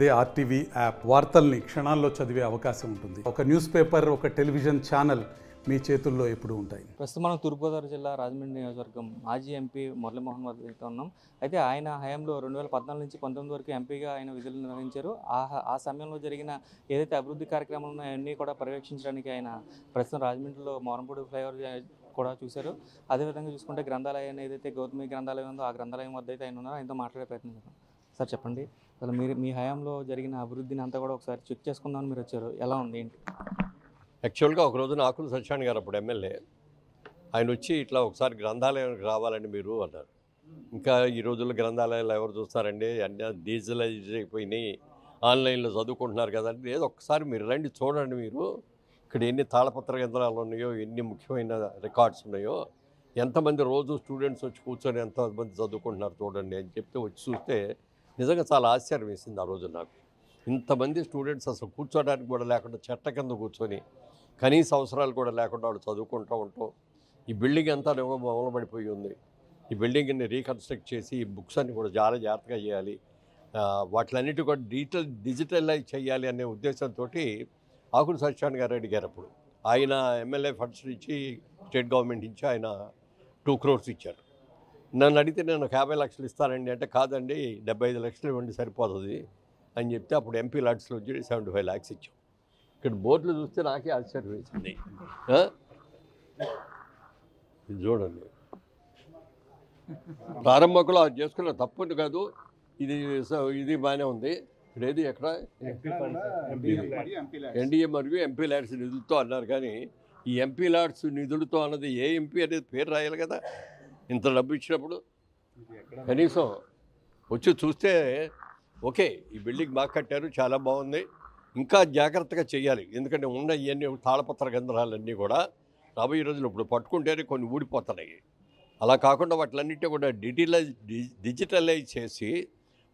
అదే RTV app వార్తల్ని క్షణాల్లో చదివే అవకాశం ఉంటుంది. ఒక న్యూస్ పేపర్, ఒక టెలివిజన్ ఛానల్ మీ చేతుల్లో ఎప్పుడూ ఉంటాయి. ప్రస్తుతం మనం తూర్పుగోదావరి జిల్లా రాజమండ్రి నియోజకవర్గం మాజీ ఎంపీ మురళీమోహన్ వద్ద ఉన్నాం. అయితే ఆయన హయాంలో 2014 నుంచి 19 వరకు ఎంపీగా ఆయన విధులు నిర్వహించారు. ఆ సమయంలో జరిగిన ఏదైతే అభివృద్ధి కార్యక్రమాలు ఉన్నాయో అన్నీ కూడా పర్యవేక్షించడానికి ఆయన ప్రస్తుతం రాజమండ్రిలో మోరంపూడి ఫ్లైఓవర్ కూడా చూశారు. అదేవిధంగా చూసుకుంటే గ్రంథాలయం ఏదైతే గౌతమి గ్రంథాలయం ఉందో ఆ గ్రంథాలయం వద్ద అయితే ఆయన ఉన్నారో ఆయనతో మాట్లాడే ప్రయత్నం చేద్దాం. సార్ చెప్పండి, అసలు మీరు మీ హయాంలో జరిగిన అభివృద్ధిని అంతా కూడా ఒకసారి చెక్ చేసుకుందామని మీరు వచ్చారు. ఎలా ఉంది ఏంటి? యాక్చువల్గా ఒక రోజున ఆకుల సత్యనారాయణ గారు అప్పుడు ఎమ్మెల్యే, ఆయన వచ్చి ఇట్లా ఒకసారి గ్రంథాలయానికి రావాలండి మీరు అన్నారు. ఇంకా ఈ రోజుల్లో గ్రంథాలయాలు ఎవరు చూస్తారండి, అన్నీ డిజిటలైజ్ అయిపోయినాయి, ఆన్లైన్లో చదువుకుంటున్నారు కదండి, లేదు ఒక్కసారి మీరు రండి చూడండి, మీరు ఇక్కడ ఎన్ని తాళపత్ర కేంద్రాలు ఉన్నాయో, ఎన్ని ముఖ్యమైన రికార్డ్స్ ఉన్నాయో, ఎంతమంది రోజు స్టూడెంట్స్ వచ్చి కూర్చొని ఎంతమంది చదువుకుంటున్నారు చూడండి అని చెప్తే వచ్చి చూస్తే నిజంగా చాలా ఆశ్చర్యం వేసింది. ఆ రోజు నాకు ఇంతమంది స్టూడెంట్స్ అసలు కూర్చోడానికి కూడా లేకుండా చెట్ట కింద కూర్చొని కనీస అవసరాలు కూడా లేకుండా వాళ్ళు చదువుకుంటూ ఉంటాం. ఈ బిల్డింగ్ అంతా మొదలుపడిపోయి ఉంది. ఈ బిల్డింగ్ని రీకన్స్ట్రక్ట్ చేసి ఈ బుక్స్ అన్ని కూడా చాలా జాగ్రత్తగా చేయాలి, వాటిలన్నిటి కూడా డిజిటలైజ్ చేయాలి అనే ఉద్దేశంతో ఆకుల సత్యనారాయణ గారు అడిగారు. అప్పుడు ఆయన ఎమ్మెల్యే ఫండ్స్ ఇచ్చి స్టేట్ గవర్నమెంట్ నుంచి ఆయన 2 crores ఇచ్చారు. నన్ను అడిగితే నేను 50 లక్షలు ఇస్తానండి అంటే, కాదండి 75 లక్షలు ఇవ్వండి సరిపోతుంది అని చెప్తే అప్పుడు ఎంపీ లాడ్స్లో వచ్చి 75 lakhs ఇచ్చాం. ఇక్కడ బోర్డులు చూస్తే నాకే ఆశ్చర్యం వేసింది. ఇది చూడండి, ప్రారంభకులు అది చేసుకున్న తప్పని కాదు, ఇది బాగానే ఉంది. ఇక్కడ ఏది ఎక్కడ ఎన్డీఏ మరియు ఎంపీ ల్యాడ్స్ నిధులతో అన్నారు, కానీ ఈ ఎంపీ ల్యాడ్స్ నిధులతో అన్నది ఏ ఎంపీ అనేది పేరు రాయాలి కదా. ఇంత డబ్బు ఇచ్చినప్పుడు కనీసం వచ్చి చూస్తే ఓకే ఈ బిల్డింగ్ బాగా కట్టారు, చాలా బాగుంది, ఇంకా జాగ్రత్తగా చేయాలి. ఎందుకంటే ఉన్న ఇవన్నీ తాళపత్ర కేంద్రాలన్నీ కూడా రాబోయే రోజులు ఇప్పుడు పట్టుకుంటేనే కొన్ని ఊడిపోతున్నాయి. అలా కాకుండా వాటిలన్నింటినీ కూడా డిజిటలైజ్ చేసి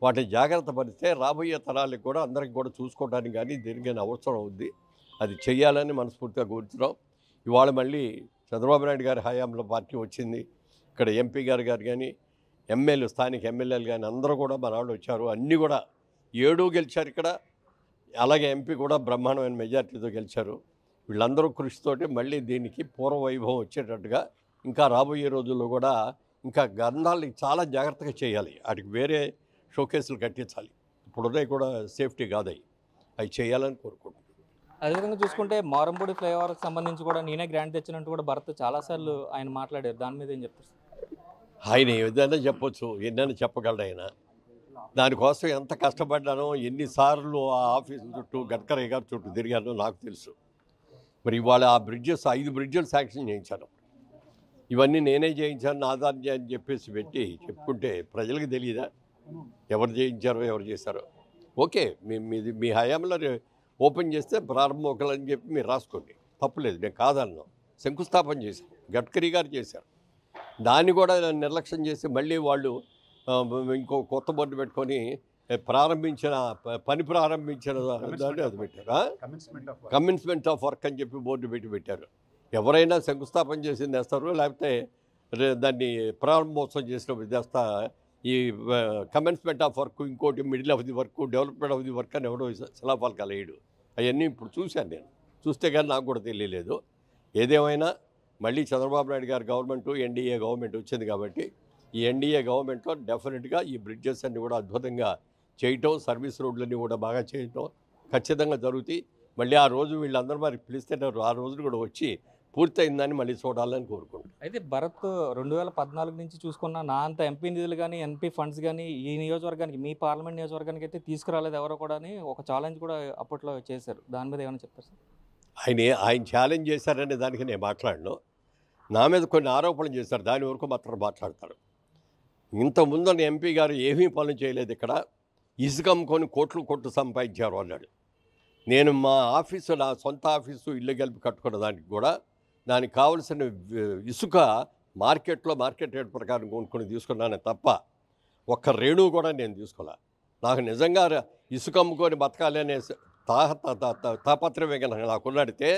వాటిని జాగ్రత్త పడితే రాబోయే తరాలకు కూడా అందరికి కూడా చూసుకోవడానికి కానీ దేనికైనా అవసరం అవుద్ది. అది చెయ్యాలని మనస్ఫూర్తిగా కోరుతున్నాం. ఇవాళ మళ్ళీ చంద్రబాబు నాయుడు గారి హయాంలో పార్టీ వచ్చింది. ఇక్కడ ఎంపీ గారు కానీ ఎమ్మెల్యే స్థానిక ఎమ్మెల్యేలు కానీ అందరూ కూడా మన వాళ్ళు వచ్చారు. అన్నీ కూడా 7 గెలిచారు ఇక్కడ. అలాగే ఎంపీ కూడా బ్రహ్మాండమైన మెజార్టీతో గెలిచారు. వీళ్ళందరూ కృషితోటి మళ్ళీ దీనికి పూర్వ వైభవం వచ్చేటట్టుగా ఇంకా రాబోయే రోజుల్లో కూడా ఇంకా గ్రంథాలని చాలా జాగ్రత్తగా చేయాలి. వాటికి వేరే షోకేసులు కట్టించాలి. ఇప్పుడున్నాయి కూడా సేఫ్టీ కాదు, అవి చేయాలని కోరుకుంటున్నాను. అదేవిధంగా చూసుకుంటే మోరంపూడి ఫ్లైఓవర్కి సంబంధించి కూడా నేనే గ్రాంట్ తెచ్చినట్టు కూడా భరత్ చాలాసార్లు ఆయన మాట్లాడారు. దాని మీద ఏం చెప్తారు? ఆయన ఏదైనా చెప్పొచ్చు, ఎన్నైనా చెప్పగలడు ఆయన. దానికోసం ఎంత కష్టపడ్డానో, ఎన్నిసార్లు ఆ ఆఫీసు చుట్టూ గడ్కరీ గారి చుట్టూ తిరిగానో నాకు తెలుసు. మరి ఇవాళ ఆ బ్రిడ్జెస్ 5 బ్రిడ్జెలు శాంక్షన్ చేయించాను. ఇవన్నీ నేనే చేయించాను నాదాన్ని అని చెప్పేసి పెట్టి చెప్పుకుంటే ప్రజలకు తెలియదా ఎవరు చేయించారో ఎవరు చేశారో? ఓకే, మీ హయాంలో ఓపెన్ చేస్తే ప్రారంభోకలు అని చెప్పి మీరు రాసుకోండి, తప్పులేదు, నేను కాదన్నా. శంకుస్థాపన చేశాను, గడ్కరీ గారు చేశారు. దాన్ని కూడా నిర్లక్ష్యం చేసి మళ్ళీ వాళ్ళు ఇంకో కొత్త బోర్డు పెట్టుకొని పని ప్రారంభించిన దాన్ని అది పెట్టారు. కమెన్స్మెంట్ ఆఫ్ వర్క్ అని చెప్పి బోర్డు పెట్టారు. ఎవరైనా శంకుస్థాపన చేసింది వేస్తారు, లేకపోతే దాన్ని ప్రారంభోత్సవం చేసినప్పుడు చేస్తా. ఈ కమెన్స్మెంట్ ఆఫ్ వర్క్, ఇంకోటి middle of the work, development of the work అని ఎవడో శిలాఫలకాలు వేయడు. అవన్నీ ఇప్పుడు చూశాను నేను, చూస్తే కానీ నాకు కూడా తెలియలేదు. ఏదేమైనా మళ్ళీ చంద్రబాబు నాయుడు గారి గవర్నమెంటు, ఎన్డీఏ గవర్నమెంట్ వచ్చింది కాబట్టి ఈ ఎన్డీఏ గవర్నమెంట్లో డెఫినెట్గా ఈ బ్రిడ్జెస్ అన్నీ కూడా అద్భుతంగా చేయటం, సర్వీస్ రోడ్లన్నీ కూడా బాగా చేయటం ఖచ్చితంగా జరుగుతాయి. మళ్ళీ ఆ రోజు వీళ్ళందరూ మరి పిలిస్తే ఆ రోజులు కూడా వచ్చి పూర్తయిందని మళ్ళీ చూడాలని కోరుకుంటాను. అయితే భరత్ 2014 నుంచి చూసుకున్న నా అంత ఎంపీ నిధులు కానీ ఎంపీ ఫండ్స్ కానీ ఈ నియోజకవర్గానికి, మీ పార్లమెంట్ నియోజకవర్గానికి అయితే తీసుకురాలేదు ఎవరో కూడా అని ఒక ఛాలెంజ్ కూడా అప్పట్లో చేశారు. దాని మీద ఏమైనా చెప్తారు సార్? ఆయన ఛాలెంజ్ చేశారనే దానికి నేను మాట్లాడను. నా మీద కొన్ని ఆరోపణలు చేశారు, దాని వరకు మాత్రం మాట్లాడతారు. ఇంతకుముందు ఎంపీ గారు ఏమీ పనులు చేయలేదు, ఇక్కడ ఇసుక అమ్ముకొని కోట్లు సంపాదించారు అన్నాడు. నేను మా ఆఫీసు, నా సొంత ఆఫీసు ఇల్లు కలిపి కట్టుకున్న దానికి కూడా దానికి కావలసిన ఇసుక మార్కెట్ రేట్ ప్రకారం కొనుక్కొని తీసుకున్నానే తప్ప ఒక్క రేణు కూడా నేను తీసుకోలే. నాకు నిజంగా ఇసుక అమ్ముకొని బతకాలి అనే తాపత్రమే కనుక నాకున్నాడితే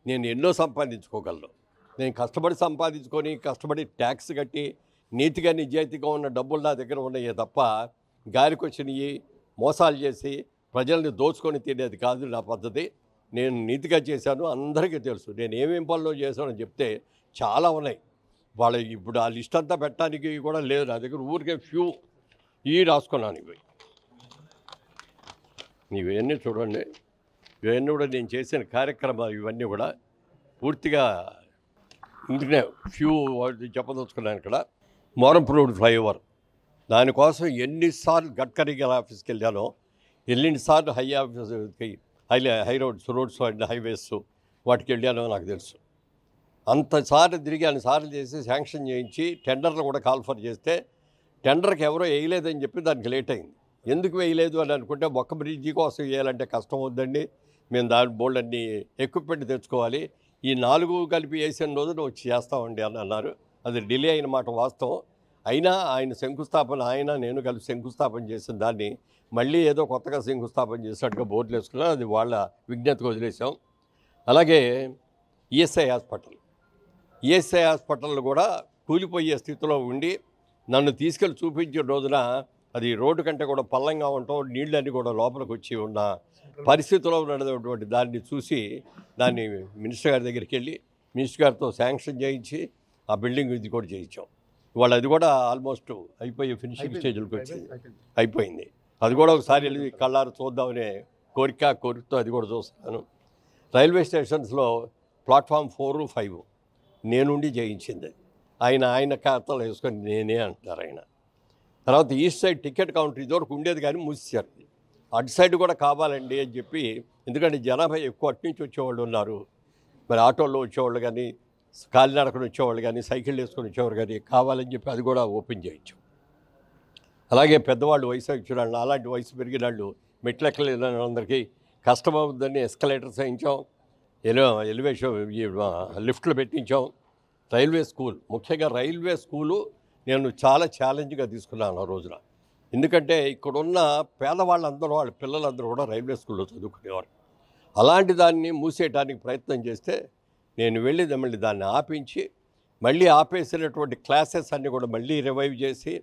నేను ఎన్నో సంపాదించుకోగలను. నేను కష్టపడి ట్యాక్స్ కట్టి నీతిగా నిజాయితీగా ఉన్న డబ్బులు నా దగ్గర ఉన్నాయే తప్ప గాలికి వచ్చినవి మోసాలు చేసి ప్రజల్ని దోచుకొని తినేది కాదు నా పద్ధతి. నేను నీతిగా చేశాను, అందరికీ తెలుసు. నేను ఏమేం పనులు చేశానని చెప్తే చాలా ఉన్నాయి. వాళ్ళ ఇప్పుడు ఆ లిస్ట్ అంతా పెట్టడానికి కూడా లేదు నా దగ్గర. ఊరికే ఫ్యూ రాసుకున్నాను. ఇవన్నీ చూడండి, ఇవన్నీ కూడా నేను చేసిన కార్యక్రమాలు. ఇవన్నీ కూడా పూర్తిగా ఇందుకనే ఫ్యూ చెప్పదలుచుకున్నాను. ఇక్కడ మోరంపూర్ రోడ్ ఫ్లైఓవర్, దానికోసం ఎన్నిసార్లు గడ్కరీ గారి ఆఫీస్కి వెళ్ళానో, ఎన్నిసార్లు హై రోడ్స్ అండ్ హైవేస్ వాటికి వెళ్ళానో నాకు తెలుసు. అంతసార్లు తిరిగి అన్నిసార్లు చేసి శాంక్షన్ చేయించి టెండర్లు కూడా కాల్ఫర్ చేస్తే టెండర్కి ఎవరో వేయలేదని చెప్పి దానికి లేట్ అయింది. ఎందుకు వేయలేదు అని అనుకుంటే, ఒక్క బ్రిడ్జి కోసం వేయాలంటే కష్టం అవుద్దండి, మేము దాని బోల్డ్ అన్ని ఎక్విప్మెంట్ తెచ్చుకోవాలి, ఈ 4 కలిపి వేసిన రోజున వచ్చి చేస్తామండి అని అన్నారు. అది డిలే అయిన మాట వాస్తవం. అయినా ఆయన శంకుస్థాపన, నేను కలిసి శంకుస్థాపన చేసిన దాన్ని మళ్ళీ ఏదో కొత్తగా శంకుస్థాపన చేసినట్టుగా బోర్డులు వేసుకున్నాం. అది వాళ్ళ విజ్ఞతకు వదిలేసాం. అలాగే ఈఎస్ఐ హాస్పిటల్ కూడా కూలిపోయే స్థితిలో ఉండి నన్ను తీసుకెళ్ళి చూపించిన రోజున అది రోడ్డు కంటే కూడా పల్లంగా ఉండటం, నీళ్ళన్నీ కూడా లోపలికి వచ్చి ఉన్న పరిస్థితిలో ఉన్నటువంటి దాన్ని చూసి దాన్ని మినిస్టర్ గారి దగ్గరికి వెళ్ళి మినిస్టర్ గారితో శాంక్షన్ చేయించి ఆ బిల్డింగ్ ఇది కూడా చేయించాం. ఇవాళ అది కూడా ఆల్మోస్ట్ అయిపోయి ఫినిషింగ్ స్టేజ్కి వచ్చింది, అయిపోయింది. అది కూడా ఒకసారి వెళ్ళి కళ్ళారు చూద్దామనే కోరికతో అది కూడా చూస్తున్నాను. రైల్వే స్టేషన్స్లో ప్లాట్ఫామ్ 4, 5 నేనుండి చేయించింది. ఆయన ఖాతాలో వేసుకొని నేనే అంటారు ఆయన. తర్వాత ఈస్ట్ సైడ్ టికెట్ కౌంటర్ ఇదివరకు ఉండేది కానీ మూసేశారు. అటు సైడ్ కూడా కావాలండి అని చెప్పి, ఎందుకంటే జనాభా ఎక్కువ అటు నుంచి వచ్చేవాళ్ళు ఉన్నారు. మరి ఆటోల్లో వచ్చేవాళ్ళు కానీ, కాలినడకను వచ్చేవాళ్ళు కానీ, సైకిల్ వేసుకొని వచ్చేవాళ్ళు కానీ కావాలని చెప్పి అది కూడా ఓపెన్ చేయించాం. అలాగే పెద్దవాళ్ళు, వయసు వచ్చిన వాళ్ళు, అలాంటి వయసు పెరిగిన వాళ్ళు, మెట్లెక్కలేని వాళ్ళందరికీ కష్టమవుతుందని ఎస్కలేటర్స్ వేయించాం, ఎలివేషన్ లిఫ్ట్లు పెట్టించాం. ముఖ్యంగా రైల్వే స్కూలు నేను చాలా ఛాలెంజ్గా తీసుకున్నాను ఆ రోజున. ఎందుకంటే ఇక్కడున్న పేదవాళ్ళందరూ, వాళ్ళ పిల్లలందరూ కూడా రైల్వే స్కూల్లో చదువుకునేవారు. అలాంటి దాన్ని మూసేయడానికి ప్రయత్నం చేస్తే నేను వెళ్ళి మళ్ళీ దాన్ని ఆపించి, మళ్ళీ ఆపేసినటువంటి క్లాసెస్ అన్నీ కూడా మళ్ళీ రివైవ్ చేసి,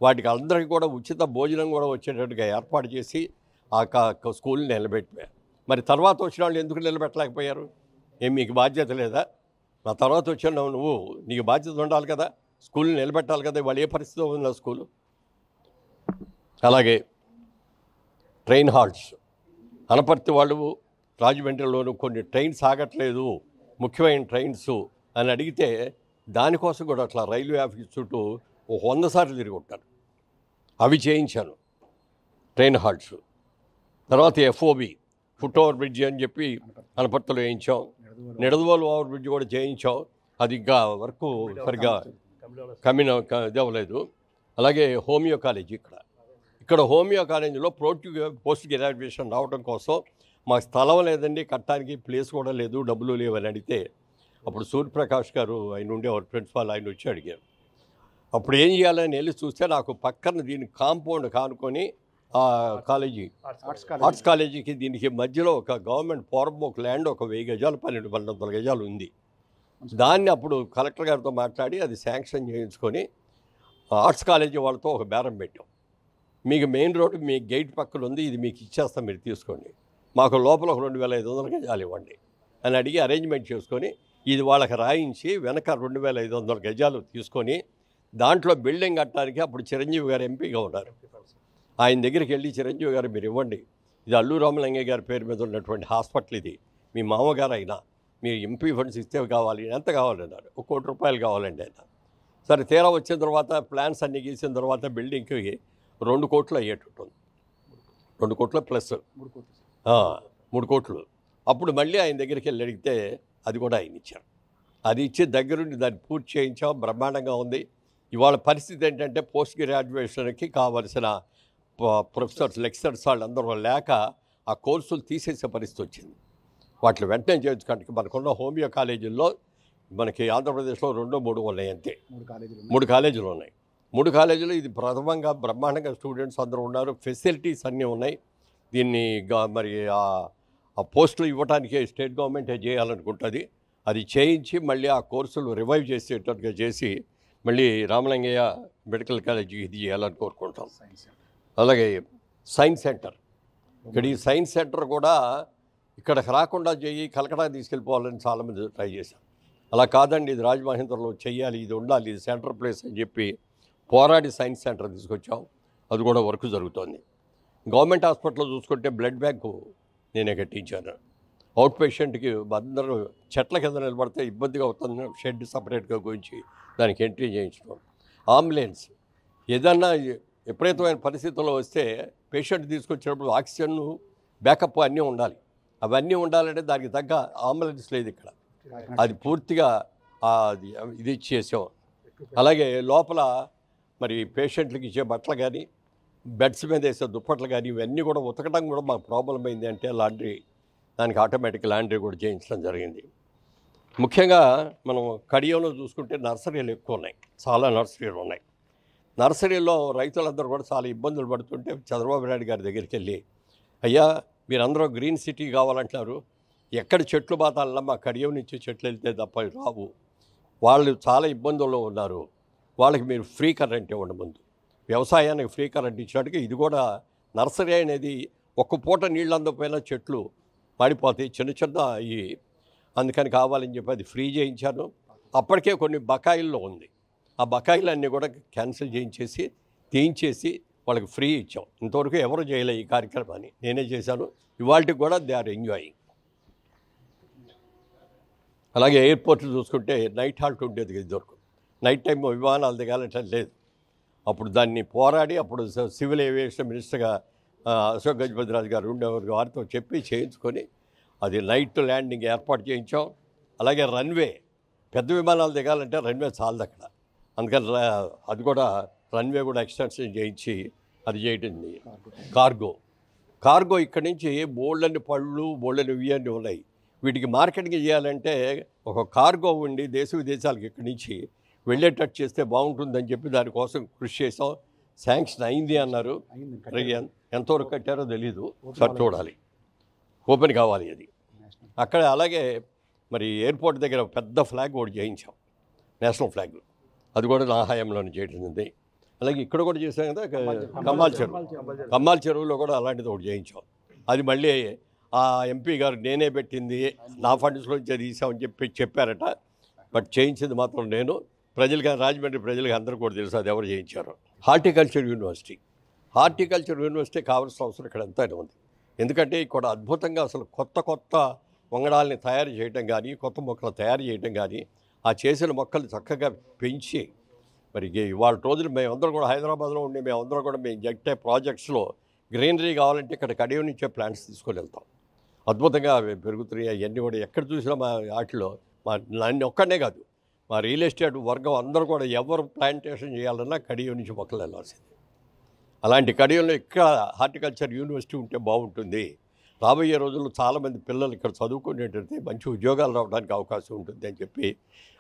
వాటికి అందరికీ కూడా ఉచిత భోజనం కూడా వచ్చేటట్టుగా ఏర్పాటు చేసి ఆ స్కూల్ని నిలబెట్టిపోయారు. మరి తర్వాత వచ్చిన వాళ్ళు ఎందుకు నిలబెట్టలేకపోయారు? మీకు బాధ్యత లేదా? నా తర్వాత వచ్చిన నువ్వు, నీకు బాధ్యత ఉండాలి కదా, స్కూల్ని నిలబెట్టాలి కదా. వాళ్ళు ఏ పరిస్థితిలో ఉంది స్కూలు. అలాగే ట్రైన్ హాల్ట్స్, అనపర్తి వాళ్ళు రాజమండ్రిలోనూ కొన్ని ట్రైన్స్ ఆగట్లేదు, ముఖ్యమైన ట్రైన్స్ అని అడిగితే దానికోసం కూడా అట్లా రైల్వే ఆఫీస్ చుట్టూ 100 సార్లు తిరిగి ఉంటారు. అవి చేయించాను ట్రైన్ హాల్ట్స్. తర్వాత FOB ఫుట్ ఓవర్ బ్రిడ్జ్ అని చెప్పి అనపర్తిలో వేయించాం. నిడదవోలు ఓవర్ బ్రిడ్జ్ కూడా చేయించాం. అది ఇంకా వరకు సరిగ్గా ఇదవ్వలేదు. అలాగే హోమియో కాలేజీ, ఇక్కడ హోమియో కాలేజీలో పోస్ట్ గ్రాడ్యుయేషన్ రావడం కోసం మాకు స్థలం లేదండి, కట్టడానికి ప్లేస్ కూడా లేదు, డబ్బులు లేవని అడిగితే, అప్పుడు సూర్యప్రకాష్ గారు ఆయన ఉండేవారు ప్రిన్సిపాల్, ఆయన వచ్చి అడిగారు. అప్పుడు ఏం చేయాలని వెళ్ళి చూస్తే నాకు పక్కన దీని కాంపౌండ్ కానుకొని ఆ కాలేజీ, ఆర్ట్స్ కాలేజీకి దీనికి మధ్యలో ఒక గవర్నమెంట్ పోరంబోక్ ల్యాండ్ ఒక 1000 గజాలు 1200 గజాలు ఉంది. దాన్ని అప్పుడు కలెక్టర్ గారితో మాట్లాడి అది శాంక్షన్ చేయించుకొని ఆర్ట్స్ కాలేజీ వాళ్ళతో ఒక బేరం పెట్టాం. మీకు మెయిన్ రోడ్డు మీ గేట్ పక్కన ఉంది, ఇది మీకు ఇచ్చేస్తాం, మీరు తీసుకోండి, మాకు లోపల ఒక 2500 గజాలు ఇవ్వండి అని అడిగి అరేంజ్మెంట్ చేసుకొని ఇది వాళ్ళకి రాయించి వెనక 2500 గజాలు తీసుకొని దాంట్లో బిల్డింగ్ కట్టడానికి అప్పుడు చిరంజీవి గారు ఎంపీగా ఉన్నారు. ఆయన దగ్గరికి వెళ్ళి, చిరంజీవి గారు మీరు ఇవ్వండి, ఇది అల్లు రామలింగయ్య గారి పేరు మీద ఉన్నటువంటి హాస్పిటల్, ఇది మీ మామగారు అయినా మీరు ఎంపీ ఫండ్స్ ఇస్తే కావాలి, ఎంత కావాలన్నారు. 1 కోటి రూపాయలు కావాలండి ఆయన. సరే, తీరా వచ్చిన తర్వాత ప్లాన్స్ అన్నీ గీసిన తర్వాత బిల్డింగ్కి 2 కోట్లు అయ్యేటట్టుంది. 2 కోట్ల ప్లస్ 3 కోట్లు. అప్పుడు మళ్ళీ ఆయన దగ్గరికి వెళ్ళి అడిగితే అది కూడా ఆయన ఇచ్చారు. అది ఇచ్చి దగ్గరుండి దాన్ని పూర్తి చేయించాం. బ్రహ్మాండంగా ఉంది. ఇవాళ పరిస్థితి ఏంటంటే పోస్ట్ గ్రాడ్యుయేషన్కి కావలసిన ప్రొఫెసర్స్, లెక్చరర్స్ వాళ్ళందరూ లేక ఆ కోర్సులు తీసేసే పరిస్థితి వచ్చింది. వాటిని వెంటనే చేయించుకోవడానికి మనకున్న హోమియో కాలేజీల్లో మనకి ఆంధ్రప్రదేశ్లో 2-3 ఉన్నాయి, అంతే. 3 కాలేజీలు ఉన్నాయి. 3 కాలేజీలు ఇది ప్రథమంగా బ్రహ్మాండంగా స్టూడెంట్స్ అందరూ ఉన్నారు, ఫెసిలిటీస్ అన్నీ ఉన్నాయి. దీన్ని మరి ఆ పోస్టులు ఇవ్వడానికి స్టేట్ గవర్నమెంటే చేయాలనుకుంటుంది. అది చేయించి మళ్ళీ ఆ కోర్సులు రివైవ్ చేసేటట్టుగా చేసి మళ్ళీ రామలింగయ్య మెడికల్ కాలేజీ ఇది చేయాలని కోరుకుంటాం. అలాగే సైన్స్ సెంటర్. ఇక్కడ ఈ సైన్స్ సెంటర్ కూడా ఇక్కడికి రాకుండా చేయి కలకటా తీసుకెళ్ళిపోవాలని చాలామంది ట్రై చేశారు. అలా కాదండి, ఇది రాజమహేంద్రలో చెయ్యాలి, ఇది ఉండాలి, ఇది సెంటర్ ప్లేస్ అని చెప్పి పోరాడి సైన్స్ సెంటర్ తీసుకొచ్చాం. అది కూడా వర్క్ జరుగుతోంది. గవర్నమెంట్ హాస్పిటల్లో చూసుకుంటే బ్లడ్ బ్యాంకు నేనే కట్టించాను. అవుట్ పేషెంట్కి అందరూ చెట్ల కింద నిలబడితే ఇబ్బందిగా అవుతుంది, షెడ్ సపరేట్గా గురించి దానికి ఎంట్రీ చేయించడం. అంబులెన్స్ ఏదన్నా విపరీతమైన పరిస్థితుల్లో వస్తే పేషెంట్ తీసుకొచ్చినప్పుడు ఆక్సిజన్ బ్యాకప్ అన్నీ ఉండాలి. అవన్నీ ఉండాలంటే దానికి తగ్గ అంబులెన్స్ లేదు ఇక్కడ. అది పూర్తిగా ఇది ఇచ్చేసాం. అలాగే లోపల మరి పేషెంట్లకి ఇచ్చే బట్టలు కానీ బెడ్స్ మీద వేసే దుప్పట్లు కానీ ఇవన్నీ కూడా ఉతకడం కూడా మాకు ప్రాబ్లం అయింది. అంటే లాండ్రీ, దానికి ఆటోమేటిక్ లాండ్రీ కూడా చేయించడం జరిగింది. ముఖ్యంగా మనం కడియంలో చూసుకుంటే నర్సరీలు ఎక్కువ ఉన్నాయి, చాలా నర్సరీలు ఉన్నాయి. నర్సరీలో రైతులందరూ కూడా చాలా ఇబ్బందులు పడుతుంటే చంద్రబాబు నాయుడు గారి దగ్గరికి వెళ్ళి, అయ్యా మీరందరూ గ్రీన్ సిటీ కావాలంటున్నారు, ఎక్కడ చెట్లు బాతాలన్నా మా కడియం నుంచి చెట్లు వెళ్తే తప్ప రావు, వాళ్ళు చాలా ఇబ్బందుల్లో ఉన్నారు, వాళ్ళకి మీరు ఫ్రీ కరెంట్ ఇవ్వండి. ముందు వ్యవసాయానికి ఫ్రీ కరెంట్ ఇచ్చినట్టుగా ఇది కూడా నర్సరీ అనేది ఒక్క పూట నీళ్ళు అందకపోయినా చెట్లు పడిపోతాయి, చిన్న చిన్న అవి, అందుకని కావాలని చెప్పి అది ఫ్రీ చేయించాను. అప్పటికే కొన్ని బకాయిల్లో ఉంది, ఆ బకాయిలన్నీ కూడా క్యాన్సిల్ తీయించేసి వాళ్ళకి ఫ్రీ ఇచ్చాం. ఇంతవరకు ఎవరు చేయలే ఈ కార్యక్రమాన్ని, నేనే చేశాను. ఇవాళకి కూడా దే ఆర్ ఎంజాయింగ్. అలాగే ఎయిర్పోర్ట్ చూసుకుంటే నైట్ హాల్ట్ ఉండేది ఇదివరకు, నైట్ టైం విమానాలు దిగాలంటే లేదు. అప్పుడు దాన్ని పోరాడి అప్పుడు సివిల్ ఏవియేషన్ మినిస్టర్గా అశోక్ గజపతిరాజు గారు ఉండేవారు, వారితో చెప్పి చేయించుకొని అది నైట్ ల్యాండింగ్ ఏర్పాటు చేయించాం. అలాగే రన్వే, పెద్ద విమానాలు దిగాలంటే రన్వే చాలదు అక్కడ, అందుకని అది కూడా రన్వే కూడా ఎక్స్టెన్షన్ చేయించి అది చేయటం. కార్గో ఇక్కడి నుంచి బోల్డన్ని పళ్ళు బోల్డన్ని ఇవన్నీ ఉన్నాయి. వీటికి మార్కెటింగ్ చేయాలంటే ఒక కార్గో ఉండి దేశ విదేశాలకు ఇక్కడి నుంచి వెళ్ళేటట్టు చేస్తే బాగుంటుందని చెప్పి దానికోసం కృషి చేసాం. శాంక్షన్ అయింది అన్నారు, ఎంతవరకు కట్టారో తెలీదు, సార్ చూడాలి, ఓపెన్ కావాలి అది అక్కడ. అలాగే మరి ఎయిర్పోర్ట్ దగ్గర పెద్ద ఫ్లాగ్ ఒకటి చేయించాం, నేషనల్ ఫ్లాగ్, అది కూడా నా హయాంలోనే చేయడం. అలాగే ఇక్కడ కూడా చేసాం కదా కమ్మాల్ చెరువులో కూడా అలాంటిది ఒకటి చేయించాం. అది మళ్ళీ ఆ ఎంపీ గారు నేనే పెట్టింది, నా ఫండ్స్లో తీసామని చెప్పారట. బట్ చేయించింది మాత్రం నేను. ప్రజలుగా రాజమండ్రి ప్రజలకు అందరూ కూడా తెలుసు అది ఎవరు చేయించారు. హార్టికల్చర్ యూనివర్సిటీ కావాల్సిన అవసరం ఇక్కడ ఎంతైనా ఉంది. ఎందుకంటే ఇక్కడ అద్భుతంగా అసలు కొత్త వంగడాలని తయారు చేయడం కానీ, కొత్త మొక్కలు తయారు చేయడం కానీ, ఆ చేసిన మొక్కలు చక్కగా పెంచి మరి ఇవాళ రోజులు మేమందరం కూడా హైదరాబాద్లో ఉండి మేమందరం కూడా మేము జగ్టే ప్రాజెక్ట్స్లో గ్రీనరీ కావాలంటే ఇక్కడ కడియం నుంచే ప్లాంట్స్ తీసుకొని వెళ్తాం. అద్భుతంగా పెరుగుతున్నాయి అవన్నీ కూడా. ఎక్కడ చూసినా మా వాటిలో నన్ను ఒక్కడే కాదు, మా రియల్ ఎస్టేట్ వర్గం అందరూ కూడా ఎవరు ప్లాంటేషన్ చేయాలన్నా కడియం నుంచి మొక్కలు వెళ్ళాల్సింది. అలాంటి కడియంలో ఇక్కడ హార్టికల్చర్ యూనివర్సిటీ ఉంటే బాగుంటుంది. రాబోయే రోజుల్లో చాలామంది పిల్లలు ఇక్కడ చదువుకునేటైతే మంచి ఉద్యోగాలు రావడానికి అవకాశం ఉంటుంది అని చెప్పి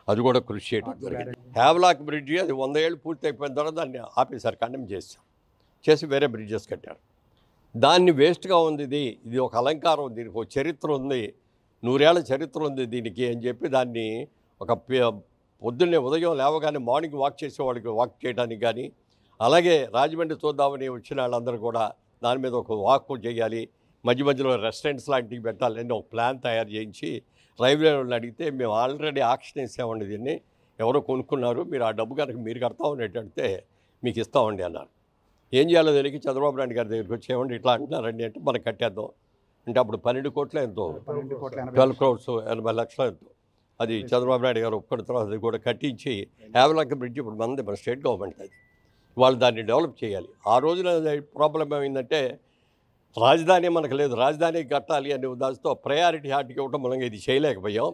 అది కూడా కృషి చేయడం జరిగింది. హ్యావ్లాక్ బ్రిడ్జి అది 100 ఏళ్ళు పూర్తి అయిపోయిన తర్వాత దాన్ని ఆపేశారు, కండెమ్ చేసి వేరే బ్రిడ్జెస్ కట్టారు. దాన్ని వేస్ట్గా ఉంది, ఇది ఒక అలంకారం, దీనికి ఒక చరిత్ర ఉంది, 100 ఏళ్ల చరిత్ర ఉంది దీనికి అని చెప్పి దాన్ని ఒక పొద్దున్నే ఉదయం లేవగానే మార్నింగ్ వాక్ చేసేవాళ్ళకి వాక్ చేయడానికి కానీ, అలాగే రాజమండ్రి చూద్దామని వచ్చిన వాళ్ళందరూ కూడా దాని మీద ఒక వాక్ చేయాలి, మధ్యలో రెస్టారెంట్స్ లాంటివి పెట్టాలని ఒక ప్లాన్ తయారు చేయించి రైల్వే వాళ్ళని అడిగితే మేము ఆల్రెడీ ఆక్షన్ వేసామండి, దీన్ని ఎవరో కొనుక్కున్నారు, మీరు ఆ డబ్బు కనుక మీరు కడతామని అడిగితే మీకు ఇస్తామండి అన్నారు. ఏం చేయాలో తెలియక చంద్రబాబు నాయుడు గారి దగ్గరికి వచ్చేవండి, ఇట్లా అంటున్నారండి అంటే మనం కట్టేద్దాం అంటే అప్పుడు 12 కోట్లు ఎంతో 12 crores 80 లక్షలు ఎంతో అది చంద్రబాబు నాయుడు గారు ఒప్పుకున్న తర్వాత అది కూడా కట్టించి హ్యావ్లాక్ బ్రిడ్జ్ ఇప్పుడు మన స్టేట్ గవర్నమెంట్ అది వాళ్ళు దాన్ని డెవలప్ చేయాలి. ఆ రోజున ప్రాబ్లం ఏమైందంటే రాజధాని మనకు లేదు, రాజధాని కట్టాలి అనే ఉద్దేశంతో ప్రయారిటీ హార్ట్కి ఇవ్వడం మనం ఇది చేయలేకపోయాం.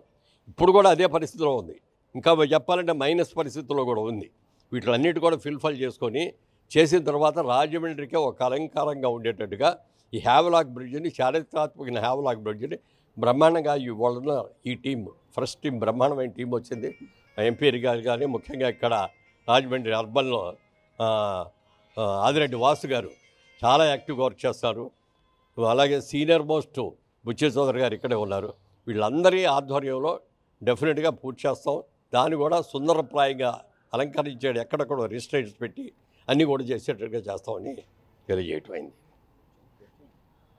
ఇప్పుడు కూడా అదే పరిస్థితిలో ఉంది, ఇంకా చెప్పాలంటే మైనస్ పరిస్థితుల్లో కూడా ఉంది. వీటిలన్నిటి కూడా ఫిల్ఫిల్ చేసుకొని చేసిన తర్వాత రాజమండ్రికి ఒక అలంకారంగా ఉండేటట్టుగా ఈ హ్యావ్లాక్ బ్రిడ్జిని, చారిత్రాత్మక హ్యావ్లాక్ బ్రిడ్జిని బ్రహ్మాండంగా వాళ్ళ ఈ టీం ఫస్ట్ టీం బ్రహ్మాండమైన టీం వచ్చింది. ఎంపీ గారు కానీ ముఖ్యంగా ఇక్కడ రాజమండ్రి అర్బన్లో ఆదిరెడ్డి వాసు గారు చాలా యాక్టివ్గా వర్క్ చేస్తారు. అలాగే సీనియర్ మోస్ట్ బుచ్చే చౌదరి గారు ఇక్కడే ఉన్నారు. వీళ్ళందరి ఆధ్వర్యంలో డెఫినెట్గా పూర్తి చేస్తాం. దాన్ని కూడా సుందరప్రాయంగా అలంకరించాడు, ఎక్కడెక్కడ రిజిస్ట్రేషన్స్ పెట్టి అన్నీ కూడా చేసేటట్టుగా చేస్తామని తెలియజేయటం అయింది.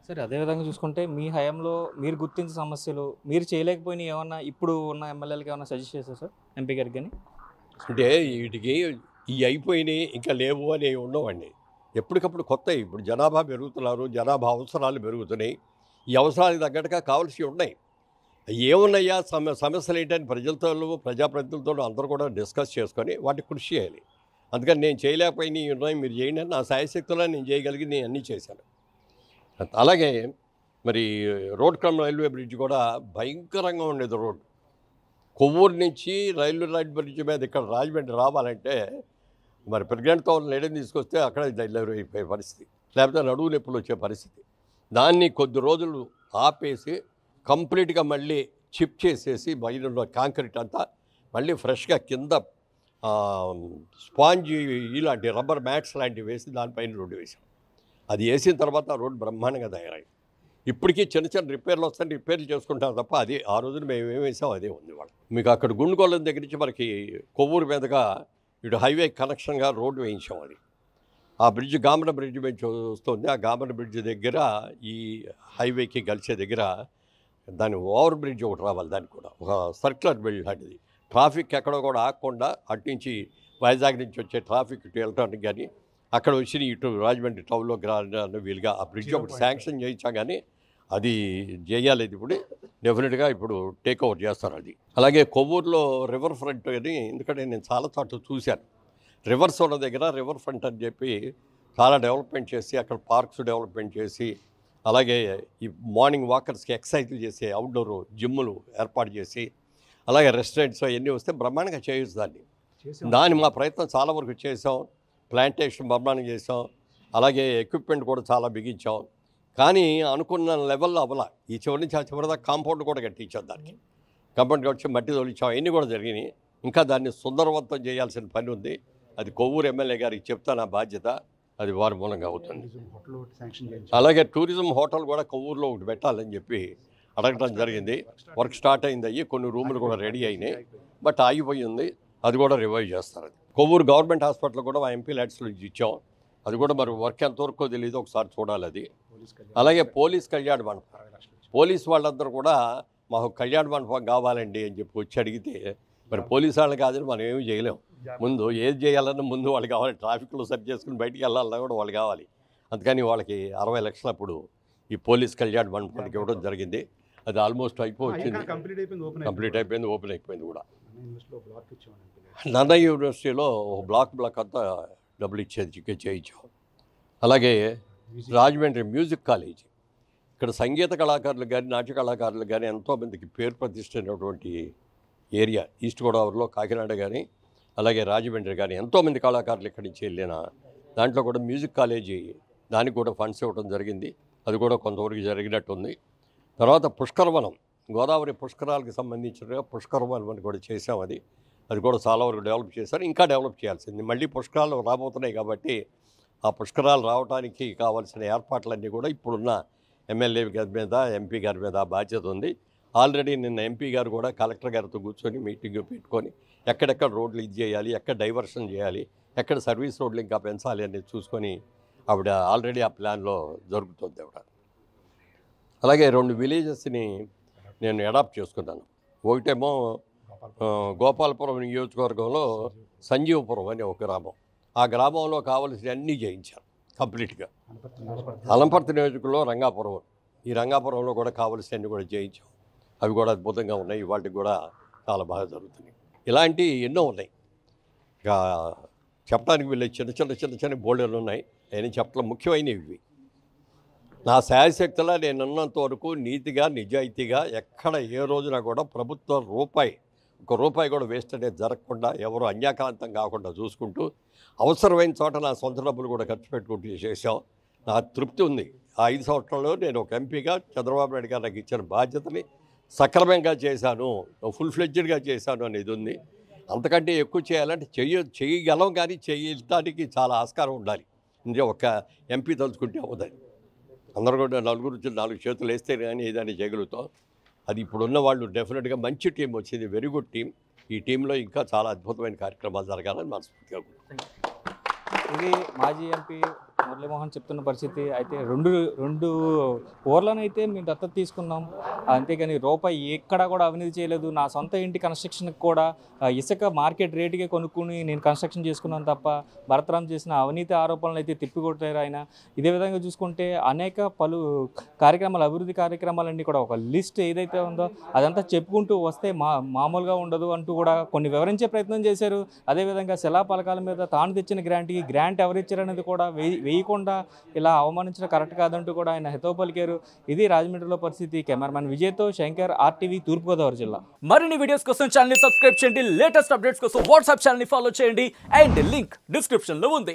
సరే, అదేవిధంగా చూసుకుంటే మీ హయాంలో మీరు గుర్తించిన సమస్యలు మీరు చేయలేకపోయినా ఏమన్నా ఇప్పుడు ఉన్న ఎమ్మెల్యేలకి ఏమన్నా సజెస్ట్ చేశారు సార్ ఎంపీ గారికి కానీ? అంటే వీటికి ఈ అయిపోయినాయి ఇంకా లేవు అని ఉండవండి. ఎప్పటికప్పుడు కొత్తవి. ఇప్పుడు జనాభా పెరుగుతున్నారు, జనాభా అవసరాలు పెరుగుతున్నాయి. ఈ అవసరాలకు తగ్గట్టుగా కావాల్సినవి ఉన్నాయి. ఏమున్నాయా సమస్యలు ఏంటని ప్రజలతో, ప్రజాప్రతినిధులతో అందరూ కూడా డిస్కస్ చేసుకొని వాటికి కృషి చేయాలి. అందుకని నేను చేయలేకపోయినవి ఉన్నాయి, మీరు చేయండి అని నా సాయశక్తుల్లో నేను చేయగలిగి నేను అన్నీ చేశాను. అలాగే మరి రోడ్ క్రమ్ రైల్వే బ్రిడ్జ్ కూడా భయంకరంగా ఉండేది రోడ్డు. కొవ్వూరు నుంచి రైల్వే బ్రిడ్జ్ మీద ఇక్కడ రాజమండ్రి రావాలంటే మరి ప్రెగ్నెంట్తో లేడీని తీసుకొస్తే అక్కడ డెలివరీ అయిపోయే పరిస్థితి, లేకపోతే నడువు నొప్పులు వచ్చే పరిస్థితి. దాన్ని కొద్ది రోజులు ఆపేసి కంప్లీట్గా మళ్ళీ చిప్ చేసేసి బయట కాంక్రీట్ అంతా మళ్ళీ ఫ్రెష్గా కింద స్పాంజ్ ఇలాంటి రబ్బర్ మ్యాట్స్ లాంటివి వేసి దానిపైన రోడ్డు వేసాం. అది వేసిన తర్వాత రోడ్డు బ్రహ్మాండంగా తయారైంది. ఇప్పటికీ చిన్న చిన్న రిపేర్లు వస్తాయి, రిపేర్లు చేసుకుంటారు తప్ప అది ఆ రోజున మేము ఏం వేసాం అదే ఉంది. వాళ్ళు మీకు అక్కడ గుండుగోళం దగ్గర నుంచి మనకి కొవ్వూరు మీదుగా ఇటు హైవే కనెక్షన్గా రోడ్డు వేయించాం. అది ఆ బ్రిడ్జ్ గామన బ్రిడ్జ్ మీద వస్తుంది. ఆ గామన బ్రిడ్జ్ దగ్గర ఈ హైవేకి కలిసే దగ్గర దాని ఓవర్ బ్రిడ్జ్ ఒకటి రావాలి. దానికి కూడా ఒక సర్క్యులర్ బ్రిడ్జ్ లాంటిది. ట్రాఫిక్ ఎక్కడో కూడా ఆగకుండా అటు నుంచి వైజాగ్ నుంచి వచ్చే ట్రాఫిక్ ఇటు వెళ్ళటానికి కానీ అక్కడ వచ్చి ఇటు రాజమండ్రి టౌన్లోకి రావడానికి వీలుగా ఆ బ్రిడ్జ్ ఒకటి శాంక్షన్ చేయించా. కానీ అది చేయాలి. ఇప్పుడు డెఫినెట్గా ఇప్పుడు టేక్ ఓవర్ చేస్తారు అది. అలాగే కొవ్వూరులో రివర్ ఫ్రంట్ అని, ఎందుకంటే నేను చాలా చోట్ల చూశాను, రివర్స్ ఉన్న దగ్గర రివర్ ఫ్రంట్ అని చెప్పి చాలా డెవలప్మెంట్ చేసి అక్కడ పార్క్స్ డెవలప్మెంట్ చేసి అలాగే ఈ మార్నింగ్ వాకర్స్కి ఎక్సర్సైజ్లు చేసే అవుట్డోర్ జిమ్ములు ఏర్పాటు చేసి అలాగే రెస్టారెంట్స్ అవన్నీ వస్తే బ్రహ్మాండంగా చేయొచ్చు దాన్ని మా ప్రయత్నం చాలా వరకు చేసాం. ప్లాంటేషన్ బ్రహ్మాండంగా చేసాం. అలాగే ఎక్విప్మెంట్ కూడా చాలా బిగించాం. కానీ అనుకున్న లెవెల్లో అవ్వాల. ఈ చివరి నుంచి ఆ చివరి దాకా కాంపౌండ్ కూడా కట్టించాం. దానికి కాంపౌండ్ కట్టి మట్టి తోలించాం. అవన్నీ కూడా జరిగినాయి. ఇంకా దాన్ని సుందరవంతం చేయాల్సిన పని ఉంది. అది కొవ్వూరు ఎమ్మెల్యే గారికి చెప్తా నా బాధ్యత, అది వారి మూలంగా అవుతుంది. అలాగే టూరిజం హోటల్ కూడా కొవ్వూరులో ఒకటి పెట్టాలని చెప్పి అడగడం జరిగింది. వర్క్ స్టార్ట్ అయింది. అయ్యి కొన్ని రూములు కూడా రెడీ అయినాయి, బట్ ఆగిపోయి ఉంది. అది కూడా రివైవ్ చేస్తారు. అది కొవ్వూరు గవర్నమెంట్ హాస్పిటల్ కూడా మా ఎంపీ ల్యాడ్స్లో ఇచ్చాం. అది కూడా మరి వర్క్ ఎంతవరకు తెలియదు, ఒకసారి చూడాలి అది. అలాగే పోలీస్ కళ్యాణ మండపం, పోలీస్ వాళ్ళందరూ కూడా మాకు కళ్యాణ మండపం కావాలండి అని చెప్పి వచ్చి అడిగితే మరి పోలీసు వాళ్ళు కాదని మనం ఏమీ చేయలేం. ముందు ఏది చేయాలన్నా ముందు వాళ్ళు కావాలి. ట్రాఫిక్లో సెట్ చేసుకుని బయటికి వెళ్ళాలన్నా కూడా వాళ్ళు కావాలి. అందుకని వాళ్ళకి 60 లక్షలు అప్పుడు ఈ పోలీస్ కళ్యాణ మండపానికి ఇవ్వడం జరిగింది. అది ఆల్మోస్ట్ అయిపోయింది, కంప్లీట్ అయిపోయింది, ఓపెన్ అయిపోయింది కూడా. నన్నయ్య యూనివర్సిటీలో బ్లాక్ అంతా డబ్బులు ఇచ్చేది చేయించాం. అలాగే రాజమండ్రి మ్యూజిక్ కాలేజీ, ఇక్కడ సంగీత కళాకారులు కానీ నాట్య కళాకారులు కానీ ఎంతోమందికి పేరు ప్రతిష్ఠినటువంటి ఏరియా. ఈస్ట్ గోదావరిలో కాకినాడ కానీ అలాగే రాజమండ్రి కానీ ఎంతోమంది కళాకారులు ఇక్కడి నుంచి వెళ్ళిన దాంట్లో కూడా మ్యూజిక్ కాలేజీ, దానికి కూడా ఫండ్స్ ఇవ్వడం జరిగింది. అది కూడా కొంతవరకు జరిగినట్టుంది. తర్వాత పుష్కరవనం, గోదావరి పుష్కరాలకు సంబంధించిన పుష్కరవనం అని కూడా చేసాం. అది కూడా చాలా వరకు డెవలప్ చేశారు. ఇంకా డెవలప్ చేయాల్సింది. మళ్ళీ పుష్కరాలు రాబోతున్నాయి కాబట్టి ఆ పుష్కరాలు రావడానికి కావాల్సిన ఏర్పాట్లన్నీ కూడా ఇప్పుడున్న ఎమ్మెల్యే గారి మీద, ఎంపీ గారి మీద ఆ బాధ్యత ఉంది. ఆల్రెడీ నిన్న ఎంపీ గారు కూడా కలెక్టర్ గారితో కూర్చొని మీటింగ్ పెట్టుకొని ఎక్కడెక్కడ రోడ్లు ఇది చేయాలి, ఎక్కడ డైవర్షన్ చేయాలి, ఎక్కడ సర్వీస్ రోడ్లు ఇంకా పెంచాలి అనేది చూసుకొని ఆవిడ ఆల్రెడీ ఆ ప్లాన్లో జరుగుతుంది ఆవిడ. అలాగే 2 విలేజెస్ని నేను అడాప్ట్ చేసుకున్నాను. ఒకటేమో గోపాలపురం నియోజకవర్గంలో సంజీవపురం అనే ఒక గ్రామం. ఆ గ్రామంలో కావలసిన అన్నీ చేయించాను కంప్లీట్గా. అలంపర్తి నియోజకవర్గంలో రంగాపురం, ఈ రంగాపురంలో కూడా కావలసినవన్నీ కూడా చేయించాం. అవి కూడా అద్భుతంగా ఉన్నాయి. వాటికి కూడా చాలా బాగా జరుగుతున్నాయి. ఇలాంటివి ఎన్నో ఉన్నాయి. ఇక చెప్పడానికి వీళ్ళు చిన్న బోల్డర్లు ఉన్నాయి. నేను చెప్పడం ముఖ్యమైనవి ఇవి. నా శాయశక్తిలో నేను ఉన్నంత వరకు నీతిగా నిజాయితీగా ఎక్కడ ఏ రోజున కూడా ప్రభుత్వ ఒక రూపాయి కూడా వేస్ట్ అనేది జరగకుండా, ఎవరు అన్యాక్రాంతం కాకుండా చూసుకుంటూ అవసరమైన చోట నా సొంత డబ్బులు కూడా ఖర్చు పెట్టుకుంటూ చేసాం. నాకు తృప్తి ఉంది. ఆ 5 సంవత్సరాల్లో నేను ఒక ఎంపీగా చంద్రబాబు నాయుడు గారు నాకు ఇచ్చిన బాధ్యతని సక్రమంగా చేశాను, ఫుల్ ఫ్లెడ్జ్డ్గా చేశాను అనేది ఉంది. అంతకంటే ఎక్కువ చేయాలంటే చేయగలం, కానీ చేయడానికి చాలా ఆస్కారం ఉండాలి. అంటే ఒక ఎంపీ తలుచుకుంటే అవుతుంది. అందరూ కూడా 4 చేతులు వేస్తే కానీ ఏదైనా చేయగలుగుతాం. అది ఇప్పుడున్న వాళ్ళు డెఫినెట్గా మంచి టీం వచ్చింది, వెరీ గుడ్ టీం. ఈ టీంలో ఇంకా చాలా అద్భుతమైన కార్యక్రమాలు జరగాలని మనస్ఫూర్తిగా. ఇది మాజీ ఎంపీ మురళీమోహన్ చెప్తున్న పరిస్థితి అయితే రెండు ఊర్లనైతే మేము దత్తత తీసుకున్నాం, అంతేగాని రూపాయి ఎక్కడా కూడా అవినీతి చేయలేదు. నా సొంత ఇంటి కన్స్ట్రక్షన్కి కూడా ఇసుక మార్కెట్ రేటుకే కొనుక్కుని నేను కన్స్ట్రక్షన్ చేసుకున్నాను తప్ప భరతరామ్ చేసిన అవినీతి ఆరోపణలు అయితే తిప్పికొట్టారు ఆయన. ఇదే విధంగా చూసుకుంటే అనేక పలు కార్యక్రమాలు, అభివృద్ధి కార్యక్రమాలన్నీ కూడా ఒక లిస్ట్ ఏదైతే ఉందో అదంతా చెప్పుకుంటూ వస్తే మామూలుగా ఉండదు అంటూ కూడా కొన్ని వివరించే ప్రయత్నం చేశారు. అదేవిధంగా శిలాపలకాల మీద తాను తెచ్చిన గ్రాంట్ ఎవరిచ్చారనేది కూడా వేయకుండా ఇలా అవమానించడం కరెక్ట్ కాదంటూ కూడా ఆయన హితవు పలికారు. ఇది రాజమండ్రిలో పరిస్థితి. కెమెరామెన్ విజయ్తో శంకర్, RTV, తూర్పుగోదావరి జిల్లా. మరిన్ని వీడియోస్ కోసం ఛానల్ ని సబ్స్క్రైబ్ చేయండి, లేటెస్ట్ అప్డేట్స్ కోసం వాట్సాప్ ఛానల్ ని ఫాలో చేయండి అండ్ లింక్ డిస్క్రిప్షన్ లో ఉంది.